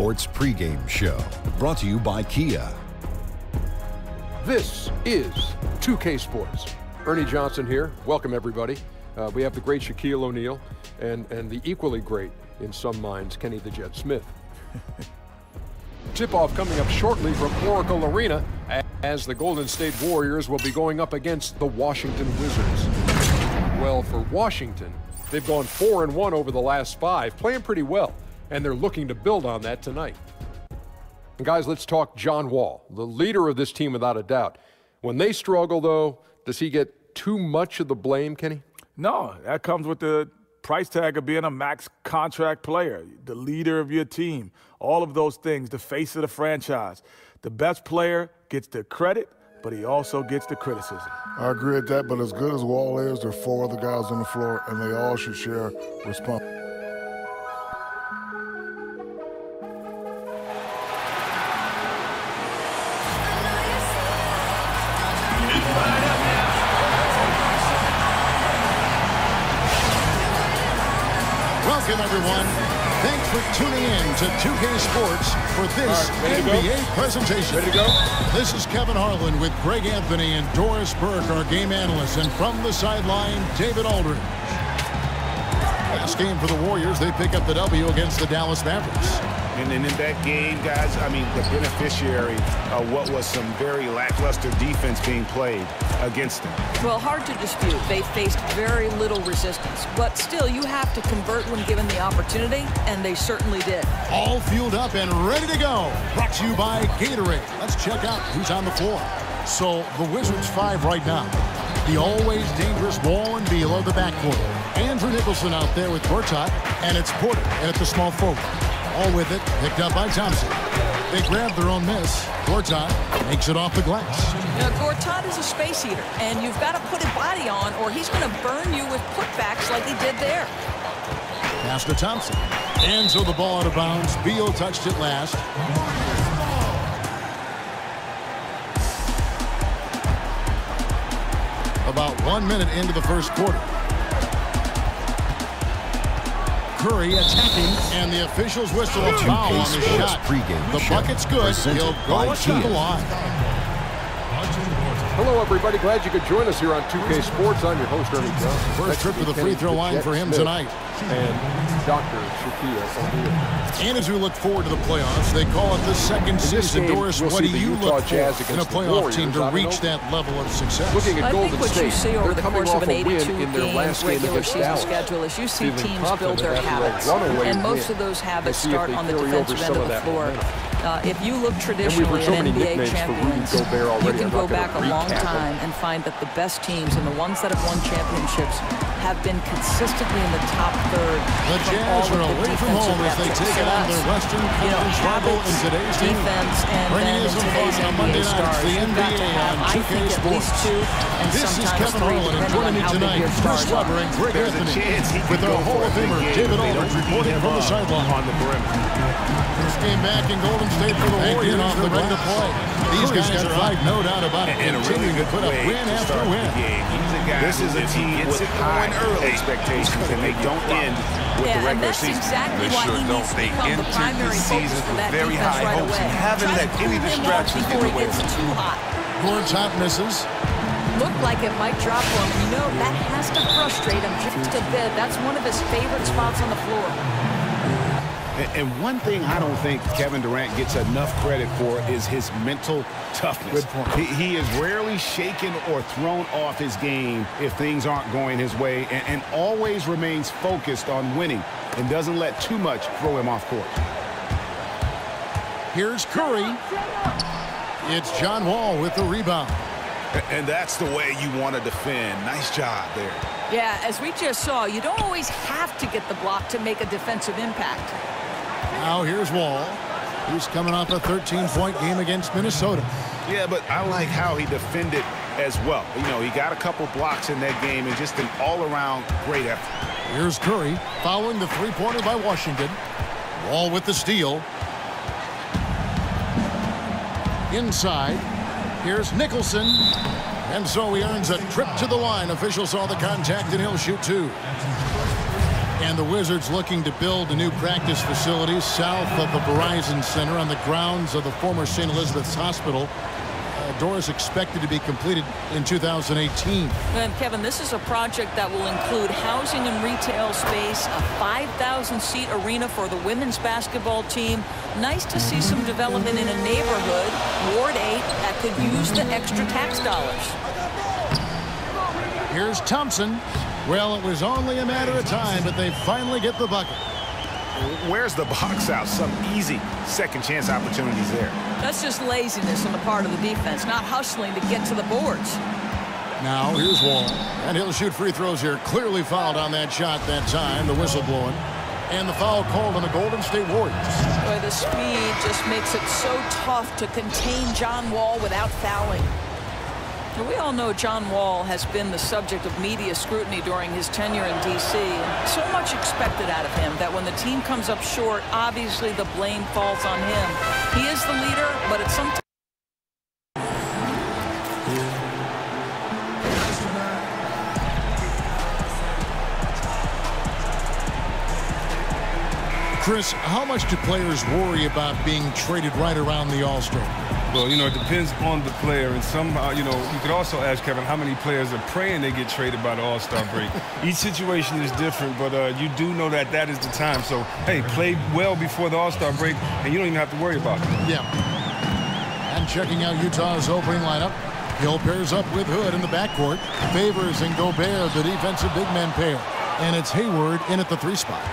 Sports pregame show, brought to you by Kia. This is 2K Sports. Ernie Johnson here. Welcome, everybody. We have the great Shaquille O'Neal and the equally great, in some minds, Kenny the Jet Smith. Tip-off coming up shortly from Oracle Arena as the Golden State Warriors will be going up against the Washington Wizards. Well, for Washington, they've gone 4-1 over the last 5, playing pretty well, and they're looking to build on that tonight. And guys, let's talk John Wall, the leader of this team without a doubt. When they struggle, though, does he get too much of the blame, Kenny? No, that comes with the price tag of being a max contract player, the leader of your team, all of those things, the face of the franchise. The best player gets the credit, but he also gets the criticism. I agree with that, but as good as Wall is, there are 4 other guys on the floor, and they all should share responsibility. Welcome, everyone. Thanks for tuning in to 2K Sports for this NBA presentation. Ready to go? This is Kevin Harlan with Greg Anthony and Doris Burke, our game analysts. And from the sideline, David Aldridge. Last game for the Warriors, they pick up the W against the Dallas Mavericks. And in that game, guys, I mean, the beneficiary of what was some very lackluster defense being played against them. Well, hard to dispute. They faced very little resistance. But still, you have to convert when given the opportunity, and they certainly did. All fueled up and ready to go. Brought to you by Gatorade. Let's check out who's on the floor. So, the Wizards 5 right now. The always dangerous Wall and Beal of the backcourt. Andrew Nicholson out there with Gortat, and it's Porter at the small forward. All with it, picked up by Thompson. They grab their own miss. Gortat makes it off the glass. Now, Gortat is a space eater, and you've got to put a body on, or he's going to burn you with putbacks like he did there. Pass to Thompson. And so the ball out of bounds. Beal touched it last. About 1 minute into the first quarter. Curry attacking, and the officials whistle a foul on his shot. The bucket's good. He'll go to the line. Hello, everybody. Glad you could join us here on 2K Sports. I'm your host, Ernie Johnson. First trip to the free throw line for him tonight. And Dr. Shaquille O'Neal. And as we look forward to the playoffs, they call it the second season. Doris, what do you look for in a playoff team to reach that level of success? Looking at Golden what State, you see over the course of an 82-game regular season Dallas. schedule is you see Feeling teams build their confident habits, after a runaway and most win. of those habits Let's see if start they on the carry over defensive some end of of the that floor. momentum. If you look And traditionally we've heard so at many NBA nicknames for Rudy champions, Gobert already. you can I'm go not gonna back a long recap them. time and find that the best teams and the ones that have won championships have been consistently in the top third. The Jazz are away from home as they take it on their Western Conference rival in today's game. Defense, and Bringing then you some fun today's on Monday NBA night. stars. It's the You've got to NBA have, on I 2K think, at Sports. least 2 and This is sometimes Kevin 3, Harlan, and depending joining on me how big tonight, your Chris stars are. Webber and Greg There's a Anthony chance he with could our go Hall for of a big Famer game David if they Aldridge don't reporting beat from the him sideline. on the perimeter. First game back in Golden State for the Warriors. Off the ready to play. These guys are hot, no doubt about it. And a really Continuing to good put up way win to after start win. the game. He's a guy this is a team with high expectations, and they don't end with the And regular that's season. exactly why he needs to become the primary focus for that defense right away. haven't let any distractions get before away he gets too hot. Gortat misses. Looked like it might drop for him. You know, that has to frustrate him just a bit. That's one of his favorite spots on the floor. And one thing I don't think Kevin Durant gets enough credit for is his mental toughness. Good point. He is rarely shaken or thrown off his game if things aren't going his way, and always remains focused on winning and doesn't let too much throw him off court. Here's Curry. It's John Wall with the rebound. And that's the way you want to defend. Nice job there. Yeah, as we just saw, you don't always have to get the block to make a defensive impact. Now here's Wall, who's coming off a 13-point game against Minnesota. Yeah, but I like how he defended as well. You know, he got a couple blocks in that game and just an all-around great effort. Here's Curry following the three-pointer by Washington. Wall with the steal. Inside, here's Nicholson. And so he earns a trip to the line. Officials saw the contact, and he'll shoot 2. And the Wizards looking to build a new practice facility south of the Verizon Center on the grounds of the former St. Elizabeth's Hospital. Doors expected to be completed in 2018. And Kevin, this is a project that will include housing and retail space, a 5,000-seat arena for the women's basketball team. Nice to see some development in a neighborhood, Ward 8, that could use the extra tax dollars. Here's Thompson. Well, it was only a matter of time, but they finally get the bucket. Where's the box out? Some easy second chance opportunities there. That's just laziness on the part of the defense, not hustling to get to the boards. Now here's Wall, and he'll shoot free throws here. Clearly fouled on that shot that time. The whistle blowing. And the foul called on the Golden State Warriors. Boy, the speed just makes it so tough to contain John Wall without fouling. Now, we all know John Wall has been the subject of media scrutiny during his tenure in D.C. and so much expected out of him that when the team comes up short, obviously the blame falls on him. He is the leader, but at some time. Chris, how much do players worry about being traded right around the All-Star? Well, you know, it depends on the player. And some, you know, you could also ask, Kevin, how many players are praying they get traded by the All-Star break. Each situation is different, but you do know that that is the time. So, hey, play well before the All-Star break, and you don't even have to worry about it. Yeah. And checking out Utah's opening lineup, Hill pairs up with Hood in the backcourt. Favors and Gobert, the defensive big man pair. And it's Hayward in at the 3 spot.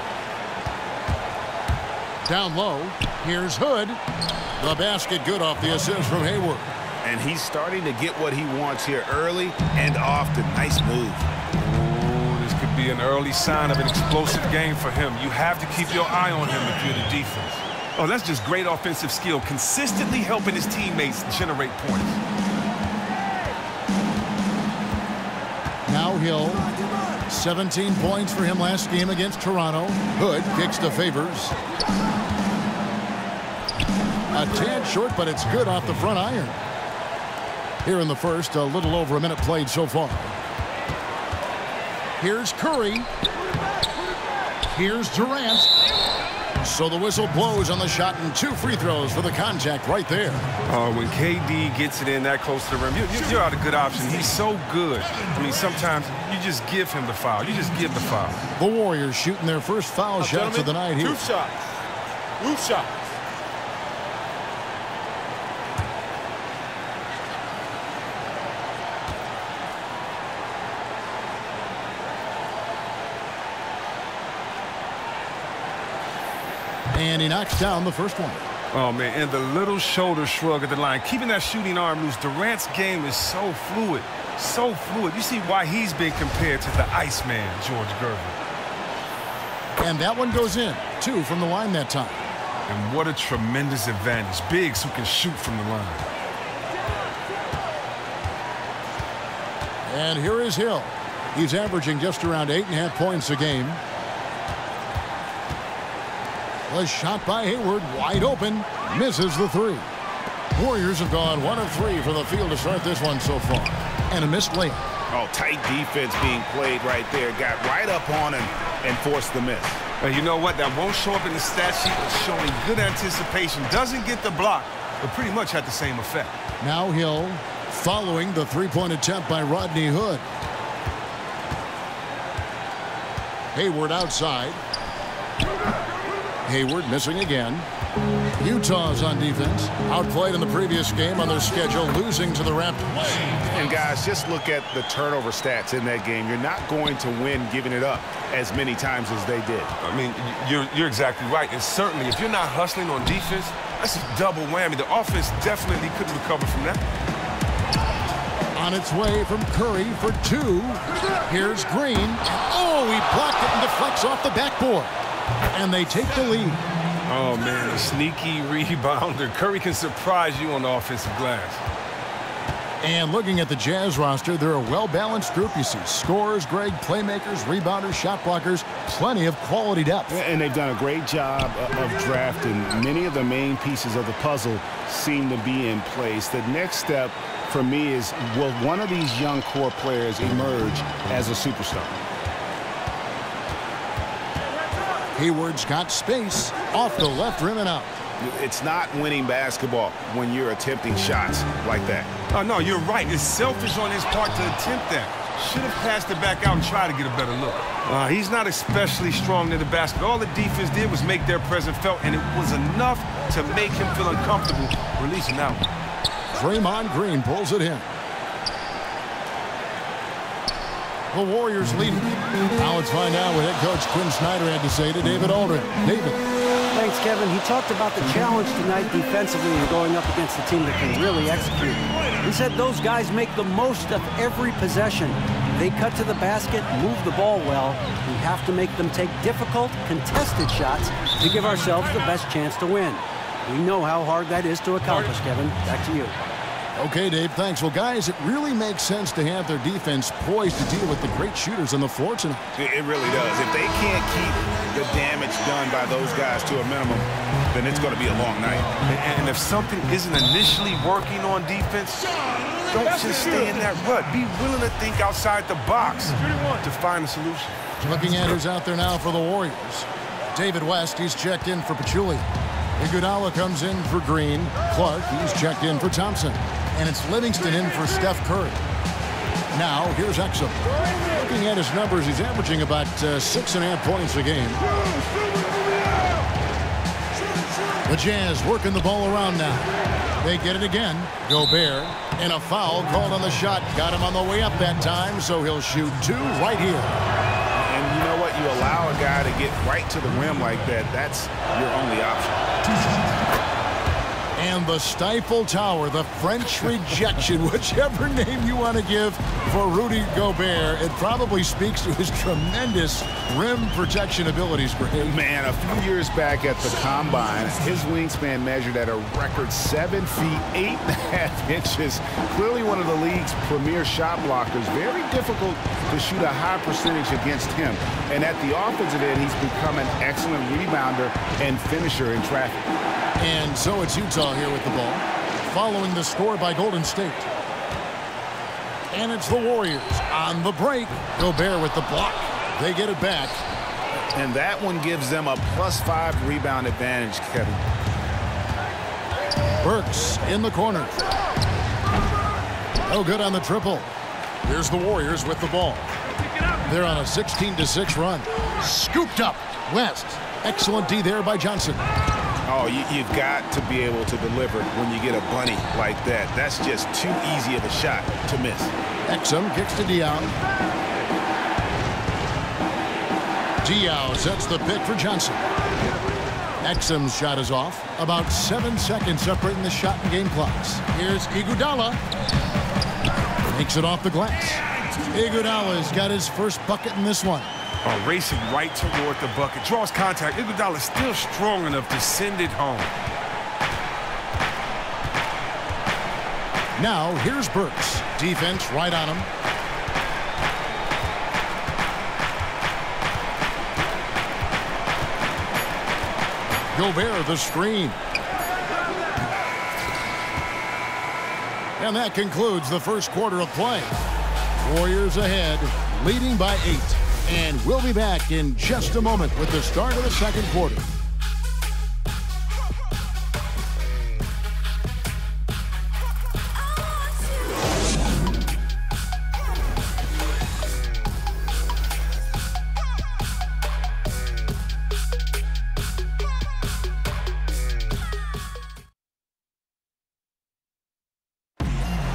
Down low, here's Hood. The basket good off the assist from Hayward. And he's starting to get what he wants here early and often. Nice move. Oh, this could be an early sign of an explosive game for him. You have to keep your eye on him if you're the defense. Oh, that's just great offensive skill, consistently helping his teammates generate points. Now Hill, 17 points for him last game against Toronto. Hood kicks to Favors. A tad short, but it's good off the front iron. Here in the first, a little over a minute played so far. Here's Curry. Here's Durant. So the whistle blows on the shot and 2 free throws for the contact right there. When KD gets it in that close to the rim, you're out a good option. He's so good. I mean, sometimes you just give him the foul. You just give the foul. The Warriors shooting their first foul shots of the night here. 2 shots. 2 shots. And he knocks down the first one. Oh, man, and the little shoulder shrug at the line. Keeping that shooting arm loose. Durant's game is so fluid. So fluid. You see why he's been compared to the Iceman, George Gervin. And that one goes in. 2 from the line that time. And what a tremendous advantage. Bigs who can shoot from the line. And here is Hill. He's averaging just around 8.5 points a game. The shot by Hayward, wide open, misses the 3. Warriors have gone 1 of 3 from the field to start this one so far. And a missed layup. Oh, tight defense being played right there. Got right up on him and forced the miss. And you know what? That won't show up in the stat sheet, but showing good anticipation. Doesn't get the block, but pretty much had the same effect. Now Hill following the 3-point attempt by Rodney Hood. Hayward outside. Hayward missing again. Utah's on defense. Outplayed in the previous game on their schedule, losing to the Raptors. And guys, just look at the turnover stats in that game. You're not going to win giving it up as many times as they did. I mean, you're exactly right. And certainly, if you're not hustling on defense, that's a double whammy. The offense definitely couldn't recover from that. On its way from Curry for 2. Here's Green. Oh, he blocked it and deflects off the backboard. And they take the lead. Oh, man, a sneaky rebounder. Curry can surprise you on the offensive glass. And looking at the Jazz roster, they're a well-balanced group. You see scorers, Greg, playmakers, rebounders, shot blockers, plenty of quality depth. And they've done a great job of drafting. Many of the main pieces of the puzzle seem to be in place. The next step for me is, will one of these young core players emerge as a superstar? Hayward's got space off the left rim and out. It's not winning basketball when you're attempting shots like that. Oh, no, you're right. It's selfish on his part to attempt that. Should have passed it back out and tried to get a better look. He's not especially strong near the basket. All the defense did was make their presence felt, and it was enough to make him feel uncomfortable releasing that one. Draymond Green pulls it in. The Warriors leading. Now let's find out what head coach Quinn Snyder had to say to David Aldridge. David. Thanks, Kevin. He talked about the challenge tonight defensively and going up against a team that can really execute. He said those guys make the most of every possession. They cut to the basket, move the ball well. We have to make them take difficult, contested shots to give ourselves the best chance to win. We know how hard that is to accomplish, Kevin. Back to you. Okay, Dave, thanks. Well, guys, it really makes sense to have their defense poised to deal with the great shooters on the floor tonight. It really does. If they can't keep the damage done by those guys to a minimum, then it's going to be a long night. And if something isn't initially working on defense, don't just stay in that rut. Be willing to think outside the box to find a solution. Looking at who's out there now for the Warriors. David West, he's checked in for Pachulia. Iguodala comes in for Green. Clark, he's checked in for Thompson. And it's Livingston in for Steph Curry. Now, here's Exum. Looking at his numbers, he's averaging about 6.5 points a game. The Jazz working the ball around now. They get it again. Gobert. And a foul called on the shot. Got him on the way up that time, so he'll shoot 2 right here. And you know what? You allow a guy to get right to the rim like that. That's your only option. And the Stifle Tower, the French rejection, whichever name you want to give for Rudy Gobert. It probably speaks to his tremendous rim protection abilities, Greg. Man, a few years back at the Combine, his wingspan measured at a record 7 feet, 8.5 inches. Clearly one of the league's premier shot blockers. Very difficult to shoot a high percentage against him. And at the offensive end, he's become an excellent rebounder and finisher in traffic. And so it's Utah here with the ball, following the score by Golden State. And it's the Warriors on the break. Gobert with the block. They get it back. And that one gives them a +5 rebound advantage, Kevin. Burks in the corner. No good on the triple. Here's the Warriors with the ball. They're on a 16-6 run. Scooped up. West. Excellent D there by Johnson. Oh, you've got to be able to deliver when you get a bunny like that. That's just too easy of a shot to miss. Exum kicks to Diaw. Diaw sets the pick for Johnson. Exum's shot is off. About 7 seconds separating the shot and game clocks. Here's Iguodala. Makes it off the glass. Iguodala's got his first bucket in this one. Racing right toward the bucket. Draws contact. Iguodala still strong enough to send it home. Now, here's Burks. Defense right on him. Gobert, the screen. And that concludes the first quarter of play. Warriors ahead, leading by 8. And we'll be back in just a moment with the start of the second quarter.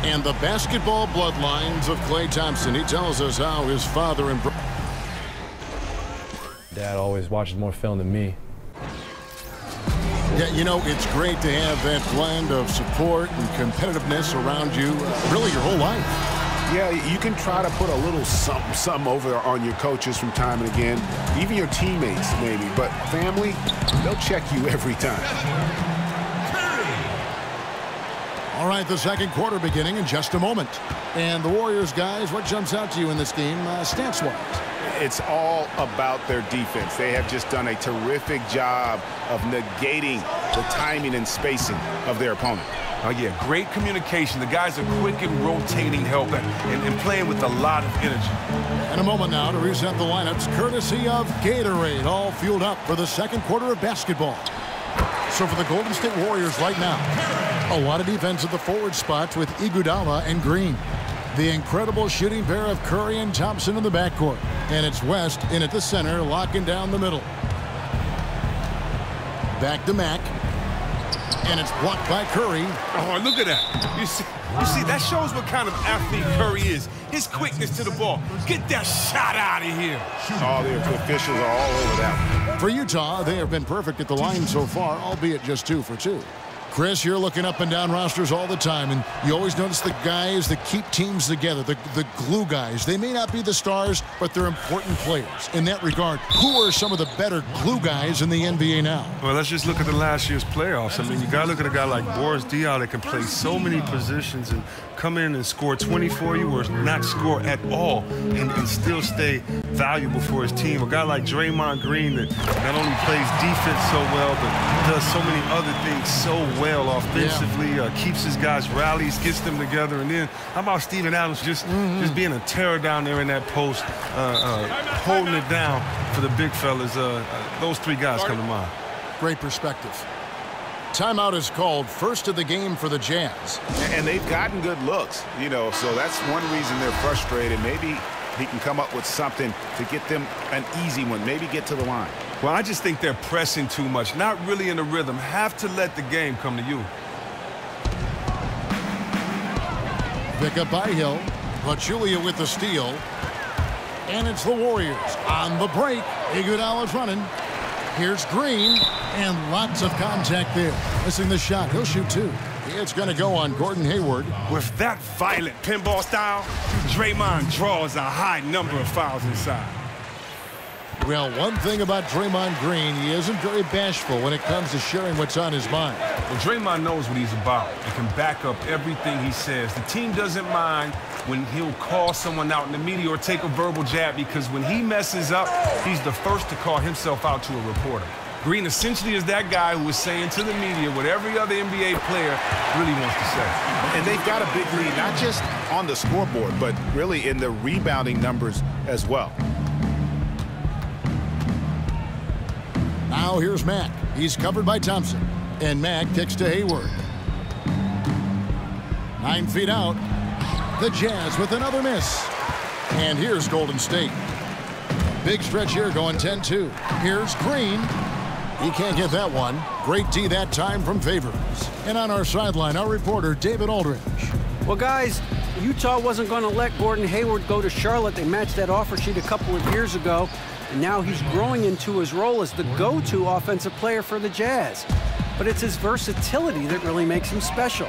And the basketball bloodlines of Klay Thompson. He tells us how his father and brother. Dad always watches more film than me. Yeah, you know, it's great to have that blend of support and competitiveness around you really your whole life. Yeah, you can try to put a little something over on your coaches from time and again, even your teammates maybe, but family, they'll check you every time. All right, right, the second quarter beginning in just a moment. And the Warriors, guys, what jumps out to you in this game stats-wise? It's all about their defense. They have just done a terrific job of negating the timing and spacing of their opponent. Oh, yeah, great communication. The guys are quick and rotating help and playing with a lot of energy. In a moment now to reset the lineups, courtesy of Gatorade, all fueled up for the second quarter of basketball. So for the Golden State Warriors right now, a lot of defense at the forward spots with Iguodala and Green. The incredible shooting pair of Curry and Thompson in the backcourt. And it's West in at the center, locking down the middle. Back to Mack. And it's blocked by Curry. Oh, look at that. You see, that shows what kind of athlete Curry is. His quickness to the ball. Get that shot out of here. All the officials are all over that. For Utah, they have been perfect at the line so far, albeit just 2 for 2. Chris, you're looking up and down rosters all the time, and you always notice the guys that keep teams together, the glue guys. They may not be the stars, but they're important players. In that regard, who are some of the better glue guys in the NBA now? Well, let's just look at the last year's playoffs. I mean, you got to look at a guy like Boris Diaw that can play so many positions and come in and score 20 for you or not score at all and still stay valuable for his team. A guy like Draymond Green that not only plays defense so well, but does so many other things so well offensively, keeps his guys rallies, gets them together. And then how about Steven Adams just being a terror down there in that post, holding it down for the big fellas. Those 3 guys come to mind. Great perspective. Timeout is called, first of the game for the Jazz. And they've gotten good looks, you know, so that's one reason they're frustrated. Maybe he can come up with something to get them an easy one, maybe get to the line. Well, I just think they're pressing too much, not really in the rhythm. Have to let the game come to you. Pick up by Hill. Pachulia with the steal. And it's the Warriors on the break. Iguodala's running. Here's Green, and lots of contact there. Missing the shot. He'll shoot 2. It's going to go on Gordon Hayward. With that violent pinball style, Draymond draws a high number of fouls inside. Well, one thing about Draymond Green, he isn't very bashful when it comes to sharing what's on his mind. Well, Draymond knows what he's about and can back up everything he says. The team doesn't mind when he'll call someone out in the media or take a verbal jab, because when he messes up, he's the first to call himself out to a reporter. Green essentially is that guy who is saying to the media what every other NBA player really wants to say. And they've got a big lead, not just on the scoreboard, but really in the rebounding numbers as well. Now here's Mack. He's covered by Thompson. And Mack kicks to Hayward. 9 feet out. The Jazz with another miss. And here's Golden State. Big stretch here going 10-2. Here's Green. He can't get that one. Great D that time from Favors. And on our sideline, our reporter, David Aldridge. Well, guys, Utah wasn't going to let Gordon Hayward go to Charlotte. They matched that offer sheet a couple of years ago. And now he's growing into his role as the go-to offensive player for the Jazz. But it's his versatility that really makes him special.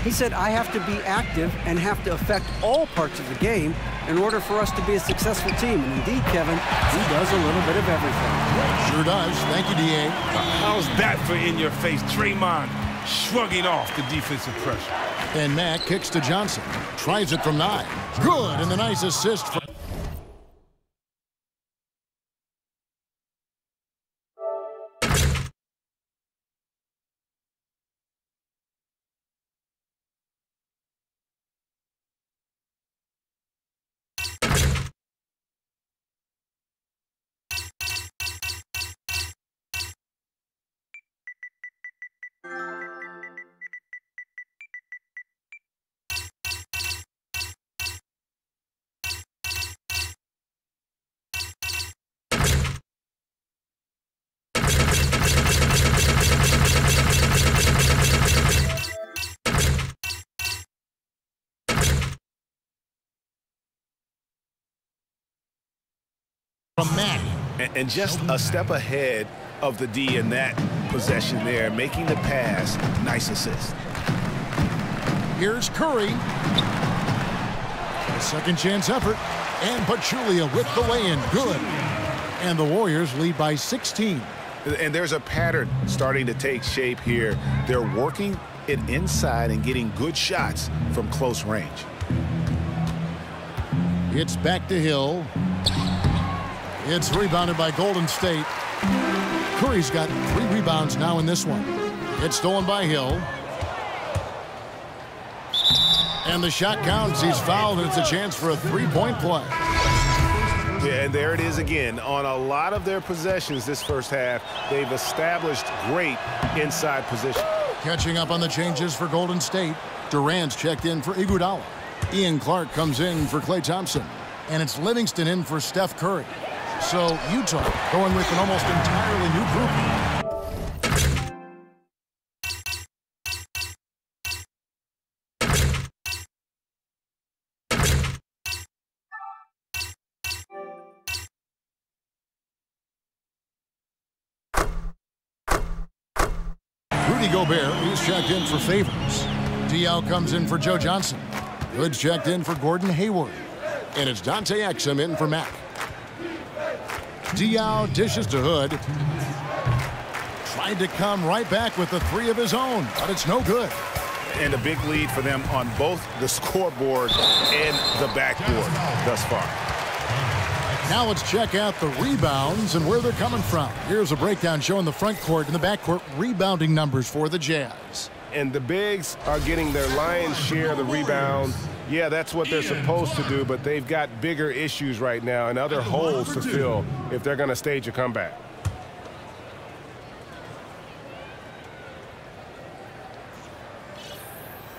He said, I have to be active and have to affect all parts of the game in order for us to be a successful team. And indeed, Kevin, he does a little bit of everything. Sure does. Thank you, D.A. How's that for in-your-face? Draymond shrugging off the defensive pressure. And Mack kicks to Johnson. Tries it from 9. Good, and the nice assist from... Mack. And just a step ahead of the D in that possession there, making the pass. Nice assist. Here's Curry. A second chance effort. And Pachulia with the lay-in. Good. And the Warriors lead by 16. And there's a pattern starting to take shape here. They're working it inside and getting good shots from close range. It's back to Hill. It's rebounded by Golden State. Curry's got 3 rebounds now in this one. It's stolen by Hill. And the shot counts. He's fouled, and it's a chance for a 3-point play. Yeah, and there it is again. On a lot of their possessions this first half, they've established great inside position. Catching up on the changes for Golden State. Durant's checked in for Iguodala. Ian Clark comes in for Klay Thompson. And it's Livingston in for Steph Curry. So Utah going with an almost entirely new group. Rudy Gobert, he's checked in for Favors. Diaw comes in for Joe Johnson. Hood's checked in for Gordon Hayward. And it's Dante Exum in for Mack. Diaw dishes to Hood. Tried to come right back with the 3 of his own, but it's no good. And a big lead for them on both the scoreboard and the backboard thus far. Now let's check out the rebounds and where they're coming from. Here's a breakdown showing the front court and the back court rebounding numbers for the Jazz. And the bigs are getting their lion's share of the rebound. Yeah, that's what they're supposed to do, but they've got bigger issues right now and other holes to fill if they're going to stage a comeback.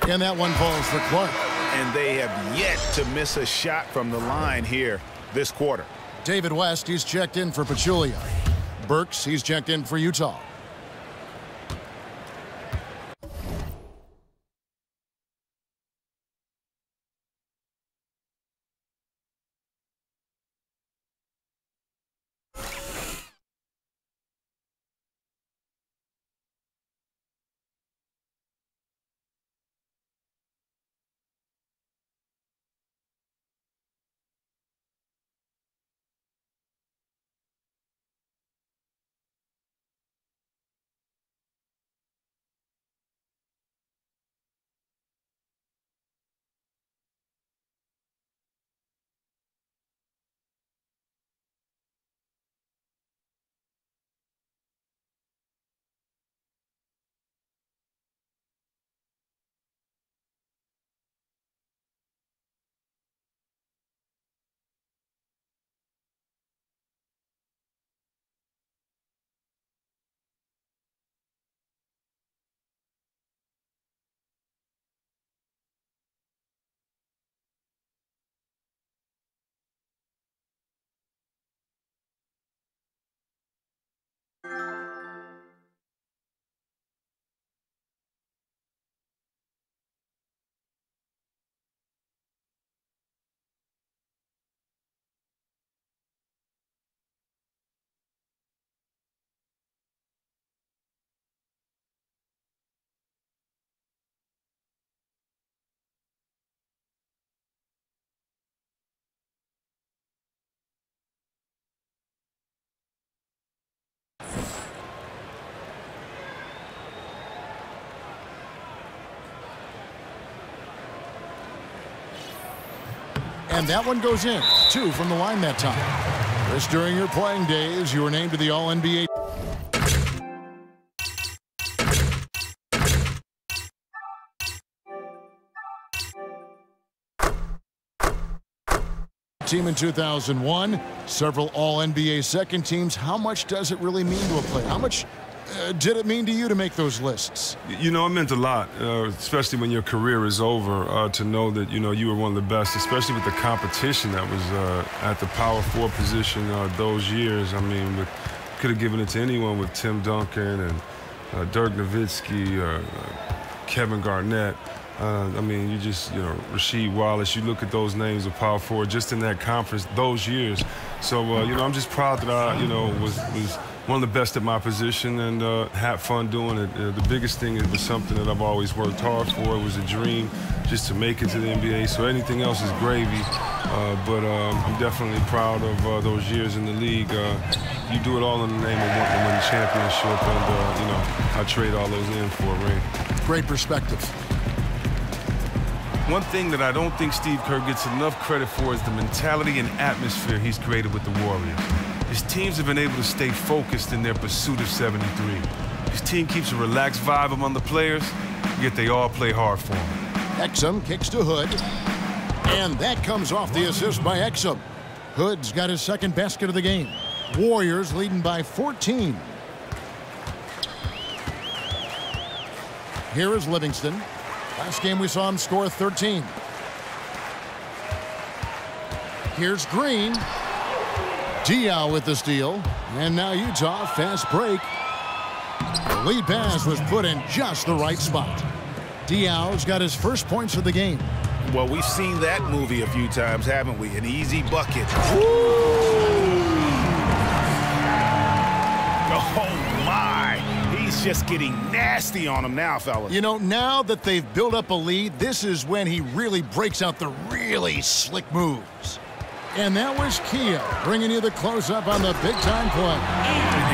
And that one falls for Clark. And they have yet to miss a shot from the line here this quarter. David West, he's checked in for Pachulia. Burks, he's checked in for Utah. And that one goes in. 2 from the line that time. Chris, during your playing days, you were named to the All-NBA. Team in 2001, several All-NBA second teams. How much does it really mean to a player? How much did it mean to you to make those lists? You know, it meant a lot, especially when your career is over, to know that, you know, you were one of the best, especially with the competition that was at the power forward position those years. I mean, could have given it to anyone with Tim Duncan and Dirk Nowitzki, Kevin Garnett. I mean, you just, you know, Rasheed Wallace, you look at those names of power forward just in that conference those years. So, you know, I'm just proud that I, you know, was one of the best at my position and had fun doing it. The biggest thing, it was something that I've always worked hard for. It was a dream just to make it to the NBA. So anything else is gravy. But I'm definitely proud of those years in the league. you do it all in the name of wanting to win the championship, and you know, I trade all those in for a ring. Great perspective. One thing that I don't think Steve Kerr gets enough credit for is the mentality and atmosphere he's created with the Warriors. His teams have been able to stay focused in their pursuit of 73. His team keeps a relaxed vibe among the players, yet they all play hard for him. Exum kicks to Hood, and that comes off the assist by Exum. Hood's got his second basket of the game. Warriors leading by 14. Here is Livingston. Last game we saw him score 13. Here's Green. Diaw with the steal. And now Utah, fast break. The lead pass was put in just the right spot. Diaw's got his first points of the game. Well, we've seen that movie a few times, haven't we? An easy bucket. Oh, my. He's just getting nasty on him now, fellas. You know, now that they've built up a lead, this is when he really breaks out the really slick moves. And that was Kia bringing you the close-up on the big-time play.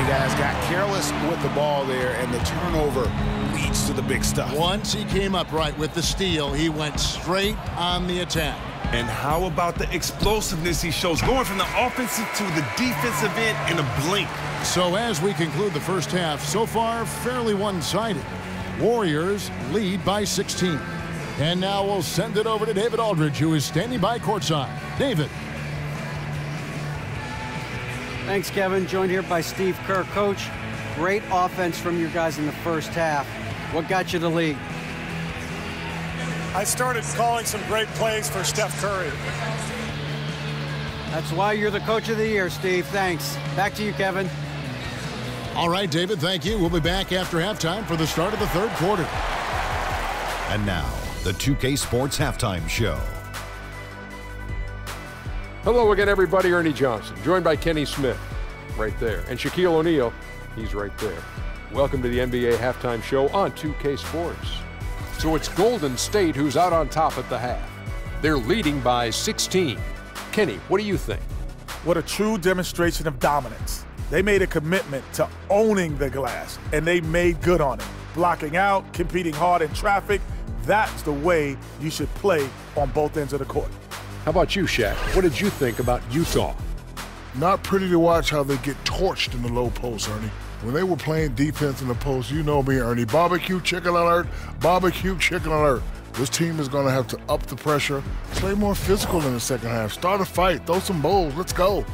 You guys got careless with the ball there, and the turnover leads to the big stuff. Once he came up right with the steal, he went straight on the attack. And how about the explosiveness he shows, going from the offensive to the defensive end in a blink. So as we conclude the first half, so far fairly one-sided. Warriors lead by 16. And now we'll send it over to David Aldridge, who is standing by courtside. David. Thanks, Kevin. Joined here by Steve Kerr. Coach, great offense from your guys in the first half. What got you the lead? I started calling some great plays for Steph Curry. That's why you're the coach of the year, Steve. Thanks. Back to you, Kevin. All right, David, thank you. We'll be back after halftime for the start of the third quarter. And now, the 2K Sports Halftime Show. Hello again, everybody. Ernie Johnson, joined by Kenny Smith, right there. And Shaquille O'Neal, he's right there. Welcome to the NBA Halftime Show on 2K Sports. So it's Golden State who's out on top at the half. They're leading by 16. Kenny, what do you think? What a true demonstration of dominance. They made a commitment to owning the glass, and they made good on it. Blocking out, competing hard in traffic, that's the way you should play on both ends of the court. How about you, Shaq? What did you think about Utah? Not pretty to watch how they get torched in the low post, Ernie. When they were playing defense in the post, you know me, Ernie. Barbecue chicken alert, barbecue chicken alert. This team is going to have to up the pressure, play more physical in the second half, start a fight, throw some bowls, let's go.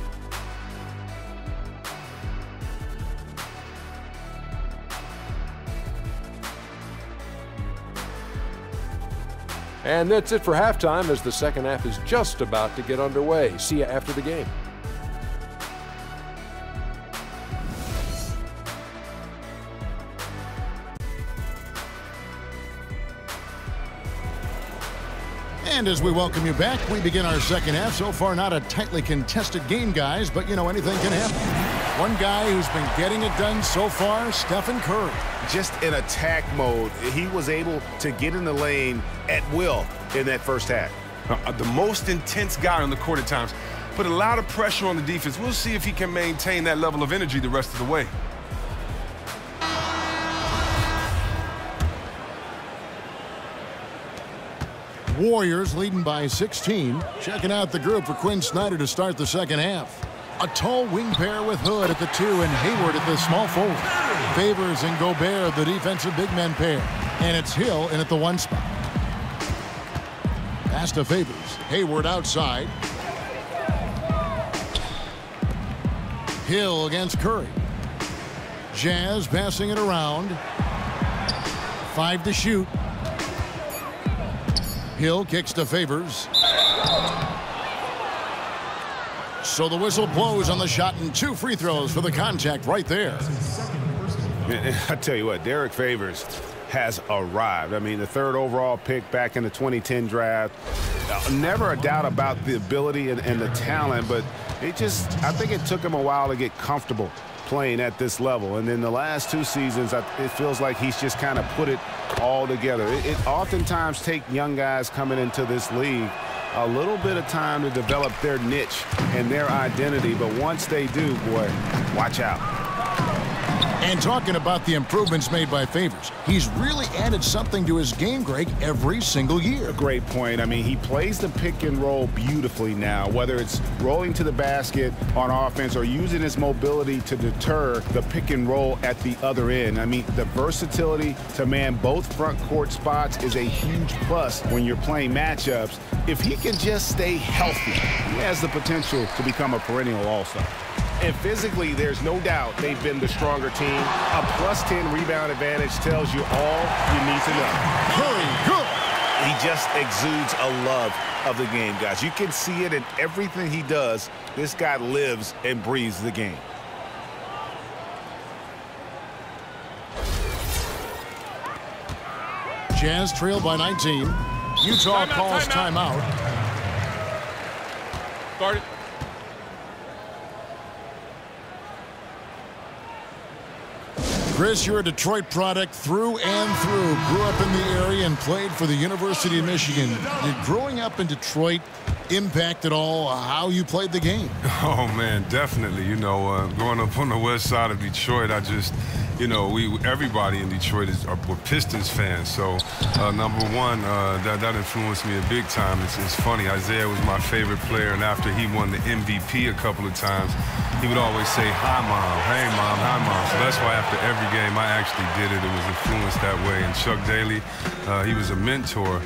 And that's it for halftime as the second half is just about to get underway. See you after the game. And as we welcome you back, we begin our second half. So far, not a tightly contested game, guys, but, you know, anything can happen. One guy who's been getting it done so far, Stephen Curry. Just in attack mode, he was able to get in the lane at will in that first half. The most intense guy on the court at times. Put a lot of pressure on the defense. We'll see if he can maintain that level of energy the rest of the way. Warriors leading by 16. Checking out the group for Quinn Snyder to start the second half. A tall wing pair with Hood at the 2 and Hayward at the small forward. Favors and Gobert, the defensive big men pair. And it's Hill in at the 1 spot. Pass to Favors. Hayward outside. Hill against Curry. Jazz passing it around. 5 to shoot. Hill kicks to Favors. So the whistle blows on the shot and 2 free throws for the contact right there. I tell you what, Derek Favors has arrived. I mean, the 3rd overall pick back in the 2010 draft. Never a doubt about the ability and the talent, but I think it took him a while to get comfortable playing at this level. And then the last 2 seasons, it feels like he's just kind of put it all together. It oftentimes takes young guys coming into this league a little bit of time to develop their niche and their identity. But once they do, boy, watch out. And talking about the improvements made by Favors, he's really added something to his game, Greg, every single year. A great point. I mean, he plays the pick and roll beautifully now, whether it's rolling to the basket on offense or using his mobility to deter the pick and roll at the other end. I mean, the versatility to man both front court spots is a huge plus when you're playing matchups. If he can just stay healthy, he has the potential to become a perennial all-star. And physically, there's no doubt they've been the stronger team. A +10 rebound advantage tells you all you need to know. Curry, good. He just exudes a love of the game, guys. You can see it in everything he does. This guy lives and breathes the game. Jazz trail by 19. Utah calls timeout. Guard it. Chris, you're a Detroit product through and through. Grew up in the area and played for the University of Michigan. Did growing up in Detroit impact at all how you played the game? Oh, man, definitely. You know, growing up on the west side of Detroit, I just, you know, everybody in Detroit were Pistons fans. So, number one, that influenced me a big time. It's funny, Isaiah was my favorite player, and after he won the MVP a couple of times, he would always say, "Hi, Mom. Hey, Mom. Hi, Mom." So that's why after every game I actually did it. It was influenced that way. And Chuck Daly, he was a mentor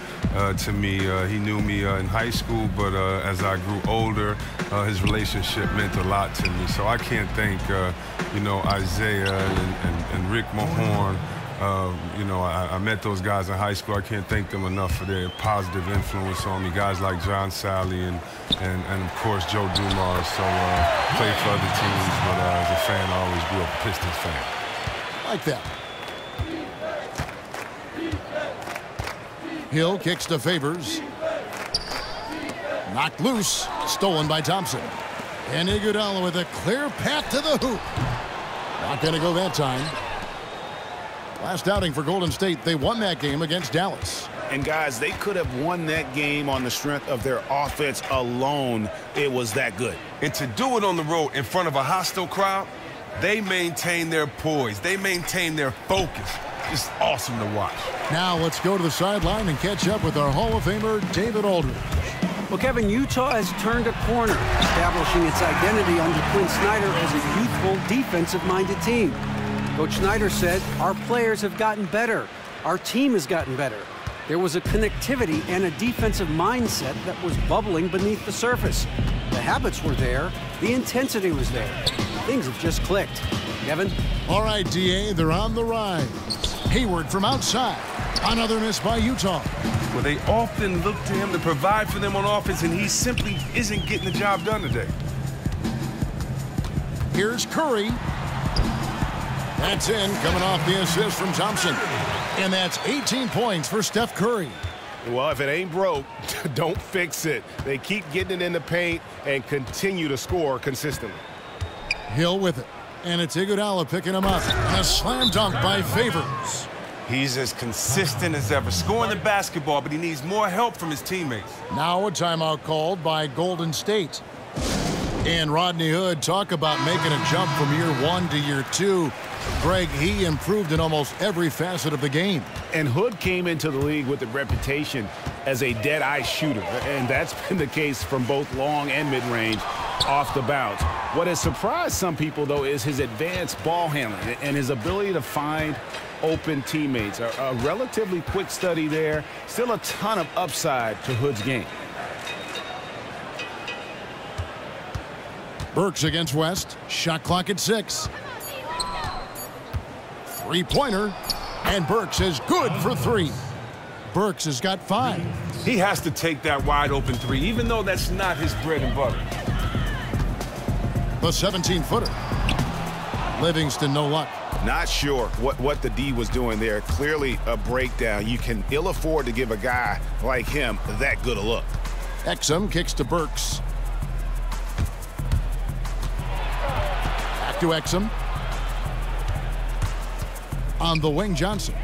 to me. He knew me in high school, but as I grew older, his relationship meant a lot to me. So I can't thank, you know, Isaiah and Rick Mahorn. You know, I met those guys in high school. I can't thank them enough for their positive influence on me. Guys like John Sally and of course Joe Dumars. So played for other teams, but as a fan, I always grew up a Pistons fan. Like that. Hill kicks to Favors. Knocked loose. Stolen by Thompson. And Iguodala with a clear path to the hoop. Not going to go that time. Last outing for Golden State, they won that game against Dallas. And, guys, they could have won that game on the strength of their offense alone. It was that good. And to do it on the road in front of a hostile crowd, they maintain their poise. They maintain their focus. It's awesome to watch. Now let's go to the sideline and catch up with our Hall of Famer, David Aldridge. Well, Kevin, Utah has turned a corner, establishing its identity under Quinn Snyder as a youthful, defensive-minded team. Coach Snyder said, "Our players have gotten better. Our team has gotten better." There was a connectivity and a defensive mindset that was bubbling beneath the surface. The habits were there. The intensity was there. Things have just clicked. Kevin? All right, D.A., they're on the rise. Hayward from outside. Another miss by Utah. Well, they often look to him to provide for them on offense, and he simply isn't getting the job done today. Here's Curry. That's in, coming off the assist from Thompson. And that's 18 points for Steph Curry. Well, if it ain't broke, don't fix it. They keep getting it in the paint and continue to score consistently. Hill with it. And it's Iguodala picking him up. And a slam dunk by Favors. He's as consistent as ever, scoring the basketball, but he needs more help from his teammates. Now a timeout called by Golden State. And Rodney Hood, talk about making a jump from year 1 to year 2. Greg, he improved in almost every facet of the game. And Hood came into the league with a reputation as a dead-eye shooter, and that's been the case from both long and mid-range off the bounce. What has surprised some people, though, is his advanced ball handling and his ability to find open teammates. A relatively quick study there. Still a ton of upside to Hood's game. Burks against West. Shot clock at 6. Three-pointer. And Burks is good for 3. Burks has got 5. He has to take that wide-open 3, even though that's not his bread and butter. The 17-footer. Livingston, no luck. Not sure what the D was doing there. Clearly a breakdown. You can ill afford to give a guy like him that good a look. Exum kicks to Burks. Back to Exum. On the wing, Johnson.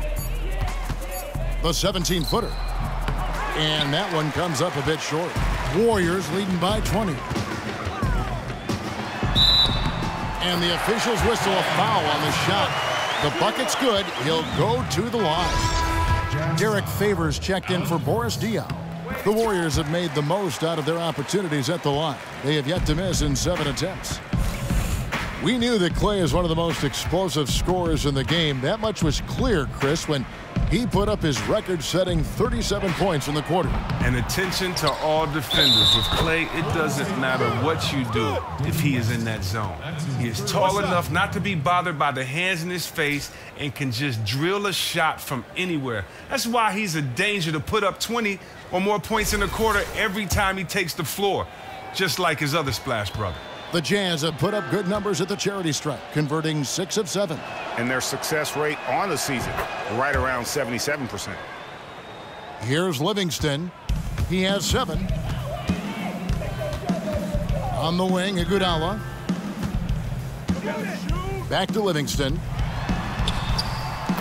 The 17-footer. And that one comes up a bit short. Warriors leading by 20. And the officials whistle a foul on the shot. The bucket's good. He'll go to the line. Derek Favors checked in for Boris Diaw. The Warriors have made the most out of their opportunities at the line. They have yet to miss in 7 attempts. We knew that Klay is one of the most explosive scorers in the game. That much was clear, Chris, when he put up his record-setting 37 points in the quarter. And attention to all defenders. With Klay, it doesn't matter what you do if he is in that zone. He is tall enough not to be bothered by the hands in his face and can just drill a shot from anywhere. That's why he's a danger to put up 20 or more points in a quarter every time he takes the floor, just like his other splash brother. The Jazz have put up good numbers at the charity stripe, converting 6 of 7. And their success rate on the season, right around 77%. Here's Livingston. He has 7. On the wing, Iguodala. Back to Livingston.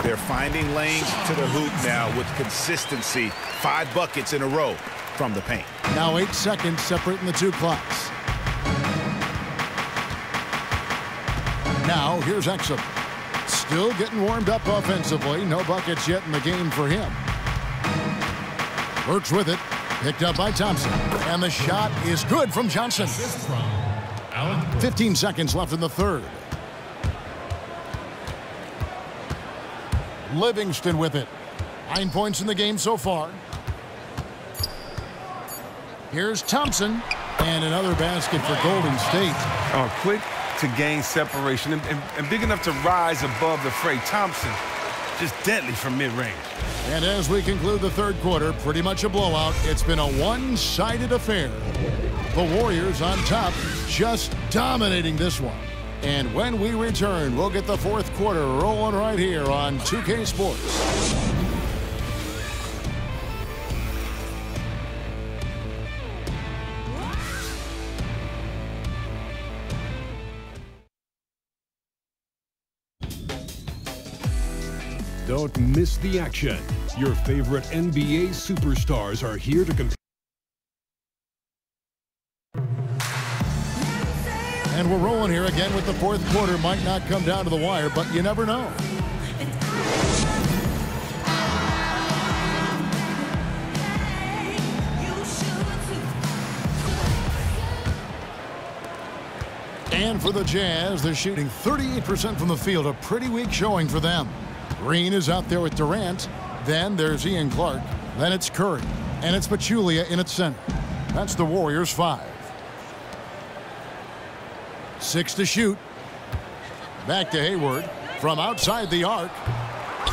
They're finding lanes to the hoop now with consistency. 5 buckets in a row from the paint. Now 8 seconds separating the two clocks. Now here's Exum. Still getting warmed up offensively. No buckets yet in the game for him. Works with it. Picked up by Thompson. And the shot is good from Johnson. 15 seconds left in the third. Livingston with it. 9 points in the game so far. Here's Thompson. And another basket for Golden State. Oh, quick to gain separation and big enough to rise above the fray. Thompson, just deadly from mid-range. And as we conclude the third quarter, pretty much a blowout. It's been a one-sided affair. The Warriors on top, just dominating this one. And when we return, we'll get the fourth quarter rolling right here on 2K Sports. Don't miss the action. Your favorite NBA superstars are here to compete. And we're rolling here again with the fourth quarter. Might not come down to the wire, but you never know. And for the Jazz, they're shooting 38% from the field. A pretty weak showing for them. Green is out there with Durant. Then there's Ian Clark. Then it's Curry. And it's Pachulia in its center. That's the Warriors' 5. 6 to shoot. Back to Hayward. From outside the arc.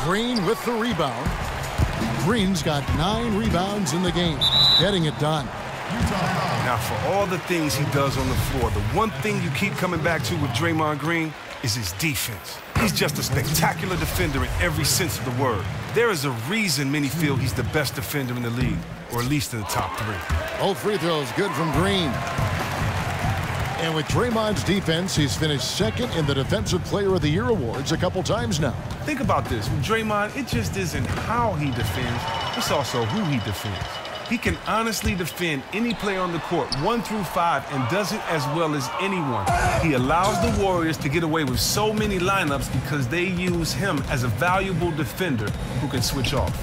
Green with the rebound. Green's got 9 rebounds in the game. Getting it done. Now, for all the things he does on the floor, the one thing you keep coming back to with Draymond Green is his defense. He's just a spectacular defender in every sense of the word. There is a reason many feel he's the best defender in the league, or at least in the top 3. Both free throws good from Green. And with Draymond's defense, he's finished second in the Defensive Player of the Year awards a couple times now. Think about this. With Draymond, it just isn't how he defends, it's also who he defends. He can honestly defend any player on the court 1 through 5 and does it as well as anyone. He allows the Warriors to get away with so many lineups because they use him as a valuable defender who can switch off.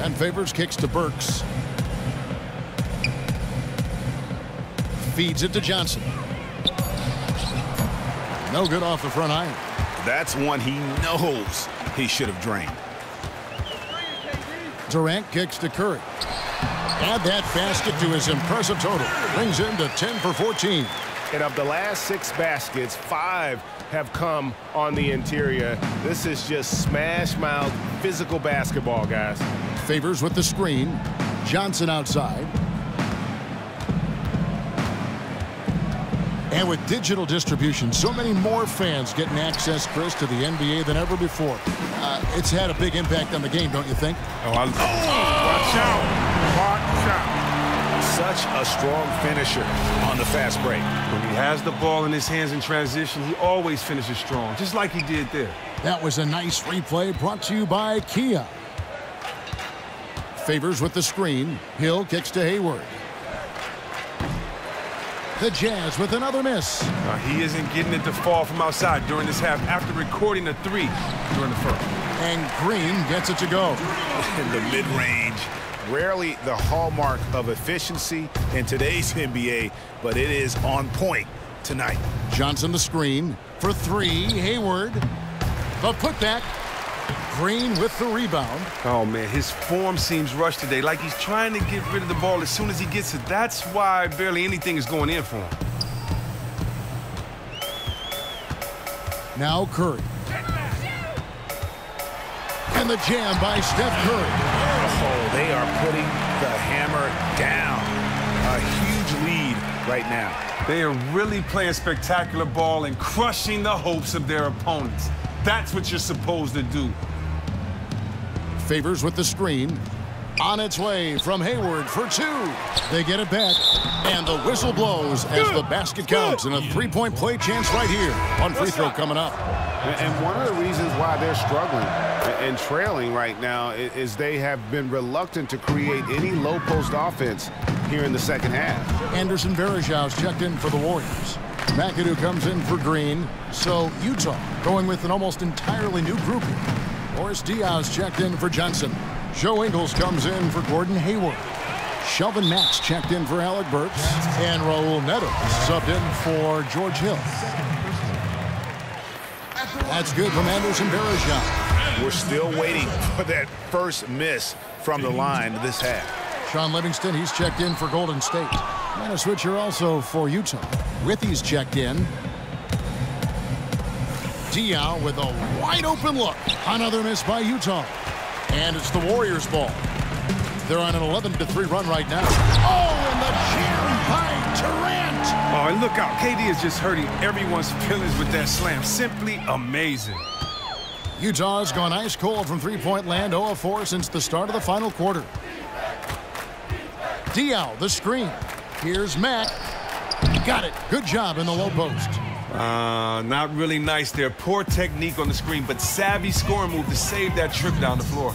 And Favors kicks to Burks. Feeds it to Johnson. No good off the front iron. That's one he knows he should have drained. Durant kicks to Curry. Add that basket to his impressive total. Brings him to 10 for 14. And of the last 6 baskets, 5 have come on the interior. This is just smash-mouth physical basketball, guys. Favors with the screen. Johnson outside. And with digital distribution, so many more fans getting access, Chris, to the NBA than ever before. It's had a big impact on the game, don't you think? Watch out. Watch out. Such a strong finisher on the fast break. When he has the ball in his hands in transition, he always finishes strong, just like he did there. That was a nice replay brought to you by Kia. Favors with the screen. Hill kicks to Hayward. The Jazz with another miss. He isn't getting it to fall from outside during this half after recording a 3 during the first. And Green gets it to go. In the mid-range. Rarely the hallmark of efficiency in today's NBA, but it is on point tonight. Johnson the screen for 3. Hayward. The putback. Green with the rebound. Oh, man, his form seems rushed today, like he's trying to get rid of the ball as soon as he gets it. That's why barely anything is going in for him. Now Curry. And the jam by Steph Curry. Oh, they are putting the hammer down. A huge lead right now. They are really playing spectacular ball and crushing the hopes of their opponents. That's what you're supposed to do. Favors with the screen. On its way from Hayward for 2. They get it back. And the whistle blows as the basket counts. And a 3-point play chance right here. One free throw coming up. And one of the reasons why they're struggling and trailing right now is they have been reluctant to create any low post offense here in the second half. Anderson Varejão's checked in for the Warriors. McAdoo comes in for Green. So Utah going with an almost entirely new grouping. Boris Diaz checked in for Johnson. Joe Ingles comes in for Gordon Hayward. Shelvin Max checked in for Alec Burks. And Raul Neto subbed in for George Hill. That's good from Anderson Varejão. We're still waiting for that first miss from the line this half. Sean Livingston, he's checked in for Golden State. And a switcher also for Utah. Withey's checked in. Diaw with a wide open look. Another miss by Utah. And it's the Warriors' ball. They're on an 11-3 run right now. Oh, and the jam by Durant. Oh, and look out. KD is just hurting everyone's feelings with that slam. Simply amazing. Utah's gone ice cold from three-point land, 0 of 4 since the start of the final quarter. Diaw, the screen. Here's Mack. Got it. Good job in the low post. Not really nice there. Poor technique on the screen, but savvy scoring move to save that trip down the floor.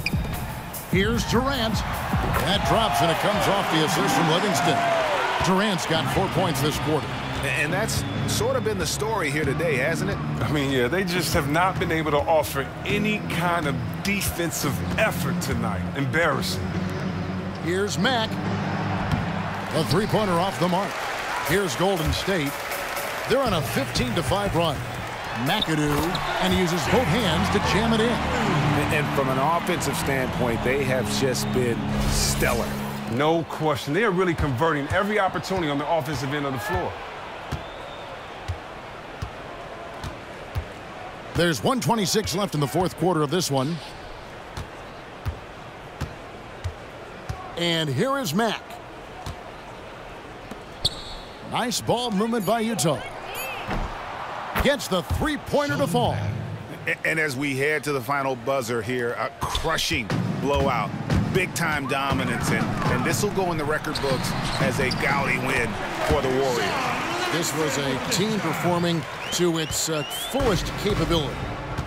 Here's Durant. That drops, and it comes off the assist from Livingston. Durant's got 4 points this quarter. And that's sort of been the story here today, hasn't it? I mean, yeah, they just have not been able to offer any kind of defensive effort tonight. Embarrassing. Here's Mack. A three-pointer off the mark. Here's Golden State. They're on a 15-5 run. McAdoo, and he uses both hands to jam it in. And from an offensive standpoint, they have just been stellar. No question. They are really converting every opportunity on the offensive end of the floor. There's 1:26 left in the fourth quarter of this one. And here is Mack. Nice ball movement by Utah. Gets the three-pointer to fall. And as we head to the final buzzer here, a crushing blowout, big-time dominance, and this will go in the record books as a gaudy win for the Warriors. This was a team performing to its fullest capability.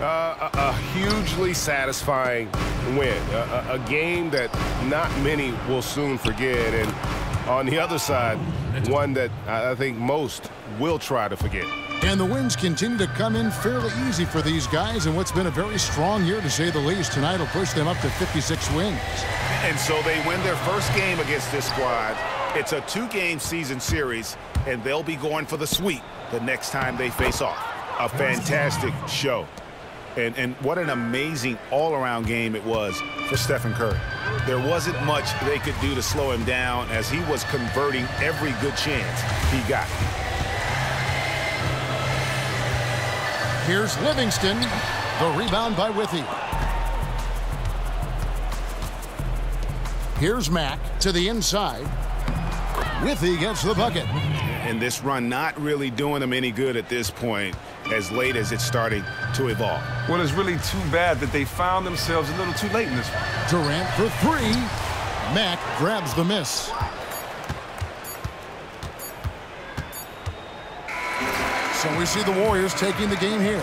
A hugely satisfying win. A game that not many will soon forget. And on the other side, one that I think most will try to forget. And the wins continue to come in fairly easy for these guys in what's been a very strong year, to say the least. Tonight will push them up to 56 wins. And so they win their first game against this squad. It's a 2-game season series, and they'll be going for the sweep the next time they face off. A fantastic show. And what an amazing all-around game it was for Stephen Curry. There wasn't much they could do to slow him down as he was converting every good chance he got. Here's Livingston. The rebound by Withey. Here's Mack to the inside. Withey gets the bucket. And this run not really doing them any good at this point, as late as it's starting to evolve. Well, it's really too bad that they found themselves a little too late in this one. Durant for 3. Mack grabs the miss. So we see the Warriors taking the game here.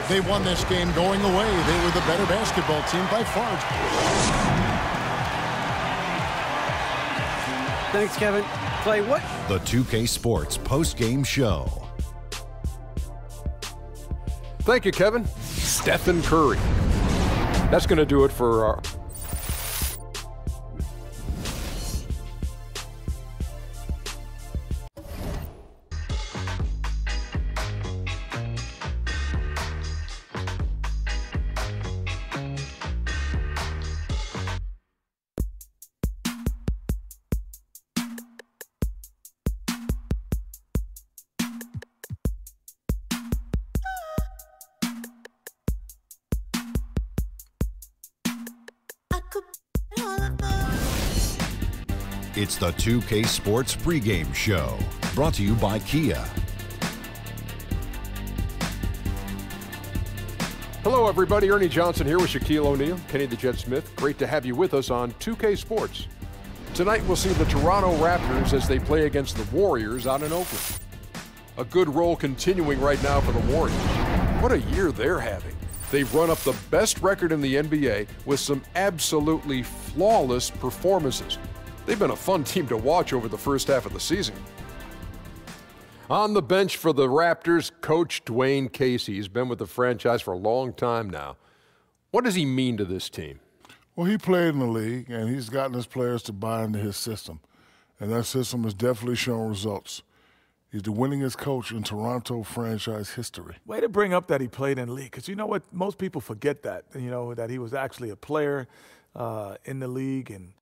They won this game going away. They were the better basketball team by far. Thanks, Kevin. Clay, what? The 2K Sports post-game show. Thank you, Kevin. Stephen Curry. That's going to do it for our... It's the 2K Sports pregame show, brought to you by Kia. Hello, everybody. Ernie Johnson here with Shaquille O'Neal, Kenny the Jet Smith. Great to have you with us on 2K Sports. Tonight, we'll see the Toronto Raptors as they play against the Warriors out in Oakland. A good roll continuing right now for the Warriors. What a year they're having. They've run up the best record in the NBA with some absolutely flawless performances. They've been a fun team to watch over the first half of the season. On the bench for the Raptors, Coach Dwayne Casey. He's been with the franchise for a long time now. What does he mean to this team? Well, he played in the league, and he's gotten his players to buy into his system. And that system has definitely shown results. He's the winningest coach in Toronto franchise history. Way to bring up that he played in the league, because you know what? Most people forget that, that he was actually a player in the league. And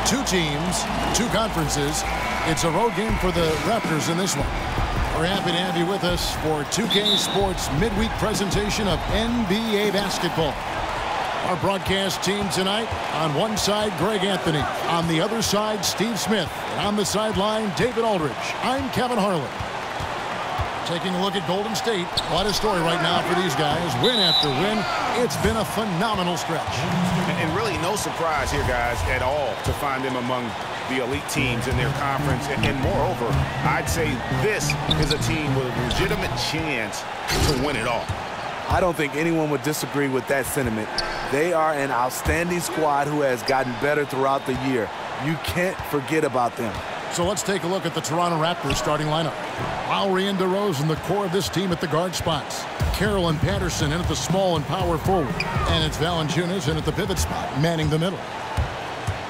Two teams, two conferences. It's a road game for the Raptors in this one. We're happy to have you with us for 2K Sports midweek presentation of NBA basketball. Our broadcast team tonight, on one side, Greg Anthony. On the other side, Steve Smith. And on the sideline, David Aldridge. I'm Kevin Harlan. Taking a look at Golden State. What a story right now for these guys. Win after win. It's been a phenomenal stretch. And really no surprise here, guys, at all to find them among the elite teams in their conference. And moreover, I'd say this is a team with a legitimate chance to win it all. I don't think anyone would disagree with that sentiment. They are an outstanding squad who has gotten better throughout the year. You can't forget about them. So let's take a look at the Toronto Raptors starting lineup. Lowry and DeRozan, the core of this team at the guard spots. Carroll and Patterson in at the small and power forward. And it's Valanciunas in at the pivot spot, manning the middle.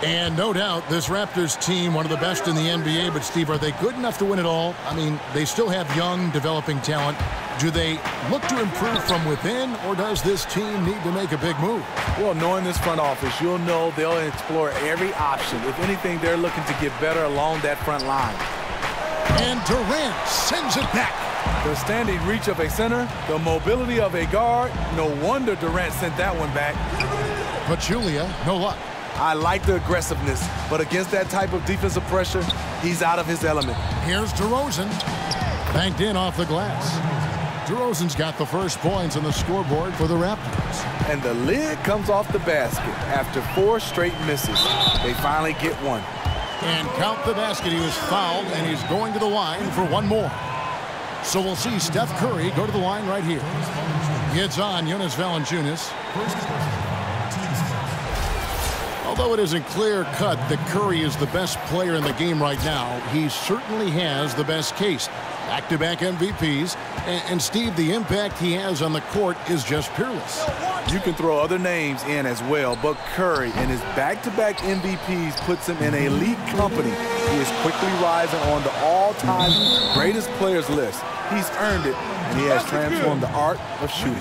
And no doubt, this Raptors team, one of the best in the NBA. But, Steve, are they good enough to win it all? I mean, they still have young, developing talent. Do they look to improve from within, or does this team need to make a big move? Well, knowing this front office, you'll know they'll explore every option. If anything, they're looking to get better along that front line. And Durant sends it back. The standing reach of a center, the mobility of a guard. No wonder Durant sent that one back. Pachulia, no luck. I like the aggressiveness, but against that type of defensive pressure, he's out of his element. Here's DeRozan. Banked in off the glass. DeRozan's got the first points on the scoreboard for the Raptors. And the lid comes off the basket after 4 straight misses. They finally get one. And count the basket. He was fouled, and he's going to the line for one more. So we'll see Steph Curry go to the line right here. Gets on Jonas Valanciunas. Although it isn't clear-cut that Curry is the best player in the game right now, he certainly has the best case. Back-to-back MVPs. And Steve, the impact he has on the court is just peerless. You can throw other names in as well, but Curry and his back-to-back MVPs puts him in elite company. He is quickly rising on the all-time greatest players list. He's earned it, and he has transformed the art of shooting.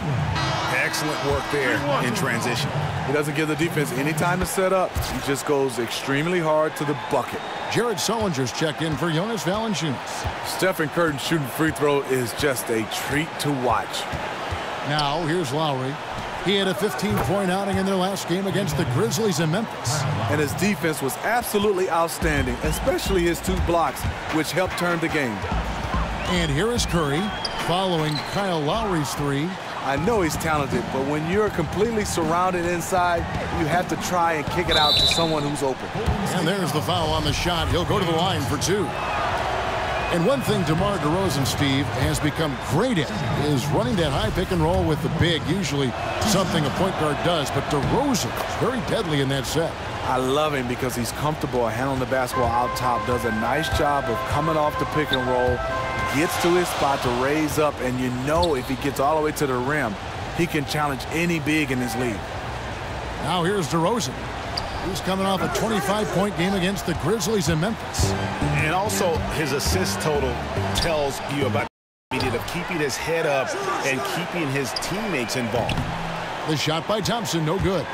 Excellent work there in transition. He doesn't give the defense any time to set up. He just goes extremely hard to the bucket. Jared Sullinger's checked in for Jonas Valanciunas. Stephen Curry shooting free throw is just a treat to watch. Now, here's Lowry. He had a 15-point outing in their last game against the Grizzlies in Memphis. And his defense was absolutely outstanding, especially his 2 blocks, which helped turn the game. And here is Curry following Kyle Lowry's 3. I know he's talented, but when you're completely surrounded inside, you have to try and kick it out to someone who's open. And there's the foul on the shot. He'll go to the line for 2. And one thing DeMar DeRozan, Steve, has become great at is running that high pick and roll with the big, usually something a point guard does. But DeRozan is very deadly in that set. I love him because he's comfortable handling the basketball out top, does a nice job of coming off the pick and roll, gets to his spot to raise up, and you know if he gets all the way to the rim, he can challenge any big in his league. Now here's DeRozan. He's coming off a 25-point game against the Grizzlies in Memphis. And also his assist total tells you about the need of keeping his head up and keeping his teammates involved. The shot by Thompson, no good.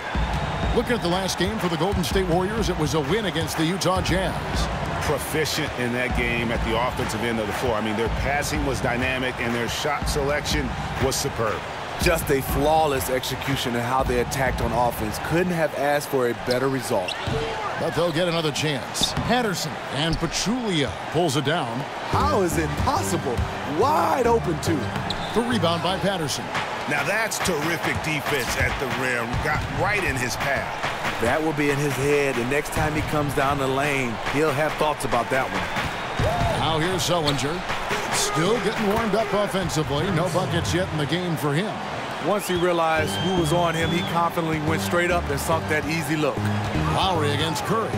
Looking at the last game for the Golden State Warriors, it was a win against the Utah Jazz. Proficient in that game at the offensive end of the floor. I mean, their passing was dynamic and their shot selection was superb. Just a flawless execution in how they attacked on offense. Couldn't have asked for a better result. But they'll get another chance. Patterson and Pachulia pulls it down. How is it possible? Wide open, too. The rebound by Patterson. Now that's terrific defense at the rim. Got right in his path. That will be in his head. The next time he comes down the lane, he'll have thoughts about that one. Now here's Sullinger. Still getting warmed up offensively. No buckets yet in the game for him. Once he realized who was on him, he confidently went straight up and sunk that easy look. Lowry against Curry.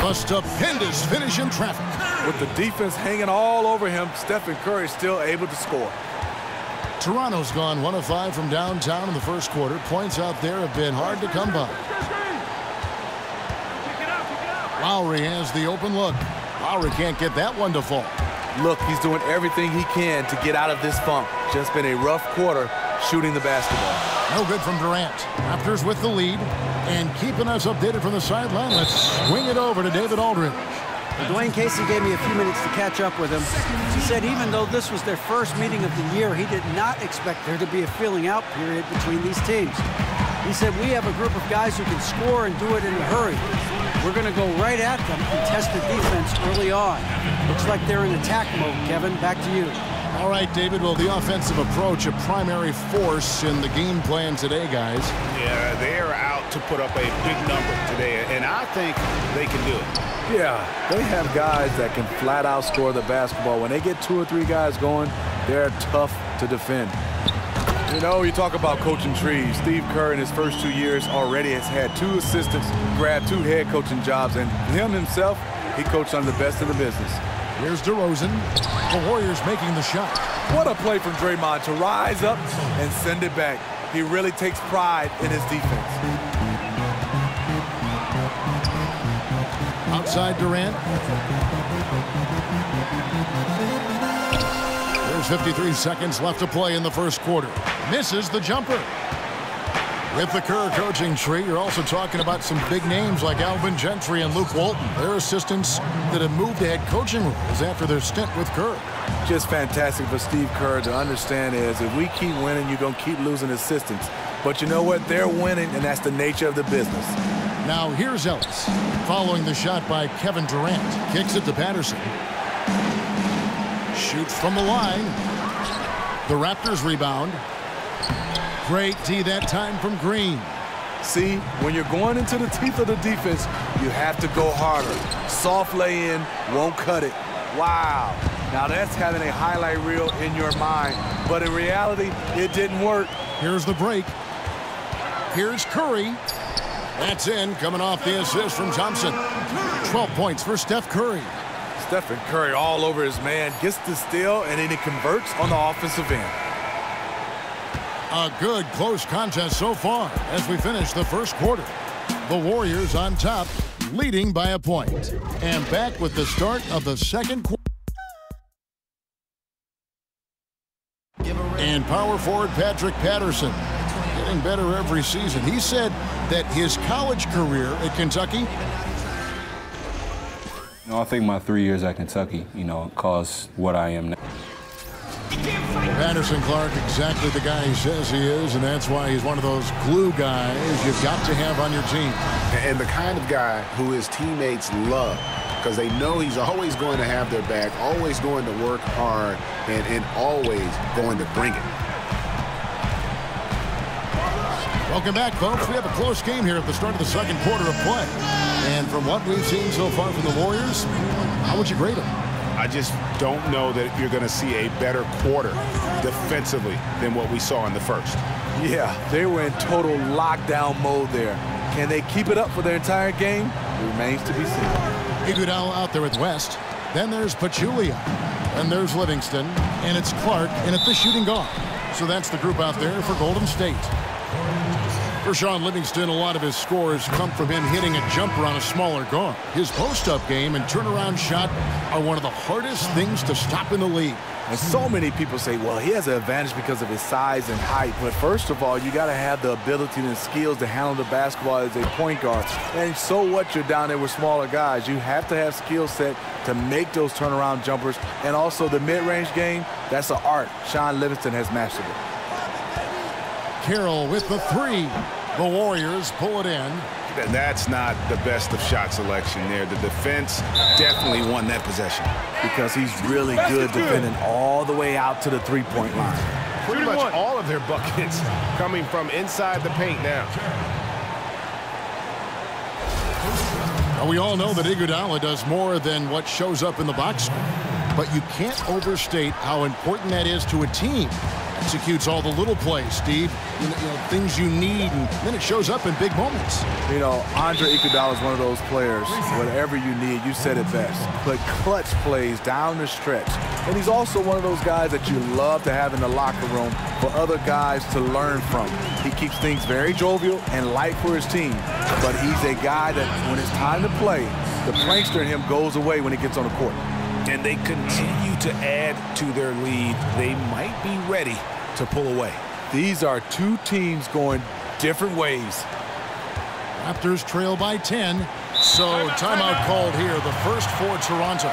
A stupendous finish in traffic. With the defense hanging all over him, Stephen Curry is still able to score. Toronto's gone 1 of 5 from downtown in the first quarter. Points out there have been hard to come by. Lowry has the open look. Lowry can't get that one to fall. Look, he's doing everything he can to get out of this funk. Just been a rough quarter shooting the basketball. No good from Durant. Raptors with the lead. And keeping us updated from the sideline, let's swing it over to David Aldridge. Well, Dwayne Casey gave me a few minutes to catch up with him. He said even though this was their first meeting of the year, he did not expect there to be a feeling out period between these teams. He said, we have a group of guys who can score and do it in a hurry. We're going to go right at them and test the defense early on. Looks like they're in attack mode, Kevin. Back to you. All right, David. Well, the offensive approach, a primary force in the game plan today, guys. Yeah, they are out to put up a big number today, and I think they can do it. Yeah, they have guys that can flat out score the basketball. When they get 2 or 3 guys going, they're tough to defend. You know, you talk about coaching trees. Steve Kerr in his first 2 years already has had 2 assistants grab 2 head coaching jobs, and him himself, he coached under the best in the business. Here's DeRozan. The Warriors making the shot. What a play from Draymond to rise up and send it back. He really takes pride in his defense. Outside Durant. There's 53 seconds left to play in the first quarter. Misses the jumper. With the Kerr coaching tree, you're also talking about some big names like Alvin Gentry and Luke Walton. They're assistants that have moved to head coaching roles after their stint with Kerr. Just fantastic for Steve Kerr to understand is if we keep winning, you're going to keep losing assistants. But you know what? They're winning, and that's the nature of the business. Now here's Ellis. Following the shot by Kevin Durant. Kicks it to Patterson. Shoots from the line. The Raptors rebound. Great D that time from Green. See, when you're going into the teeth of the defense, you have to go harder. Soft lay-in won't cut it. Wow. Now that's having a highlight reel in your mind. But in reality, it didn't work. Here's the break. Here's Curry. That's in, coming off the assist from Thompson. 12 points for Steph Curry. Stephen Curry all over his man, gets the steal, and then he converts on the offensive end. A good close contest so far as we finish the first quarter. The Warriors on top, leading by a point. And back with the start of the second quarter. And power forward Patrick Patterson, getting better every season. He said that his college career at Kentucky. I think my 3 years at Kentucky, caused what I am now. Patterson Clark, exactly the guy he says he is, and that's why he's one of those glue guys you've got to have on your team. And the kind of guy who his teammates love, because they know he's always going to have their back, always going to work hard, and always going to bring it. Welcome back, folks. We have a close game here at the start of the second quarter of play. And from what we've seen so far from the Warriors, how would you grade them? I just don't know that you're going to see a better quarter defensively than what we saw in the first. Yeah, they were in total lockdown mode there. Can they keep it up for their entire game? It remains to be seen. Iguodala out there with West. Then there's Pachulia. And there's Livingston. And it's Clark. And at the shooting guard. So that's the group out there for Golden State. For Shaun Livingston, a lot of his scores come from him hitting a jumper on a smaller guard. His post-up game and turnaround shot are one of the hardest things to stop in the league. And so many people say, well, he has an advantage because of his size and height. But first of all, you got to have the ability and skills to handle the basketball as a point guard. And so what, you're down there with smaller guys. You have to have skill set to make those turnaround jumpers. And also the mid-range game, that's an art. Shaun Livingston has mastered it. Carroll with the three. The Warriors pull it in. That's not the best of shot selection there. The defense definitely won that possession. Because he's really good defending all the way out to the three-point line. Pretty much all of their buckets coming from inside the paint now. Now we all know that Iguodala does more than what shows up in the box score. But you can't overstate how important that is to a team. Executes all the little plays, Steve. You know, things you need, and then it shows up in big moments. You know, Andre Iguodala is one of those players, whatever you need, you said it best. But clutch plays down the stretch. And he's also one of those guys that you love to have in the locker room for other guys to learn from. He keeps things very jovial and light for his team. But he's a guy that, when it's time to play, the prankster in him goes away when he gets on the court. And they continue to add to their lead. They might be ready to pull away. These are two teams going different ways. Raptors trail by 10. So timeout called here, the first for Toronto.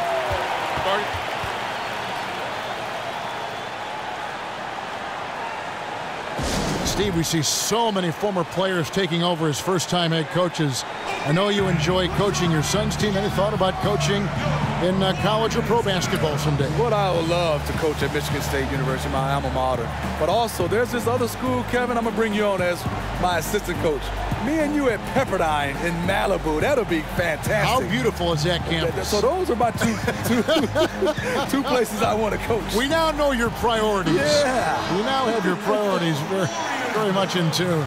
Steve, we see so many former players taking over as first-time head coaches. I know you enjoy coaching your son's team. Any thought about coaching in college or pro basketball someday? What I would love to coach at Michigan State University, my alma mater. But also, there's this other school, Kevin, I'm going to bring you on as my assistant coach. Me and you at Pepperdine in Malibu. That'll be fantastic. How beautiful is that campus? So those are my two places I want to coach. We now know your priorities. Yeah. We now have your priorities very much in tune.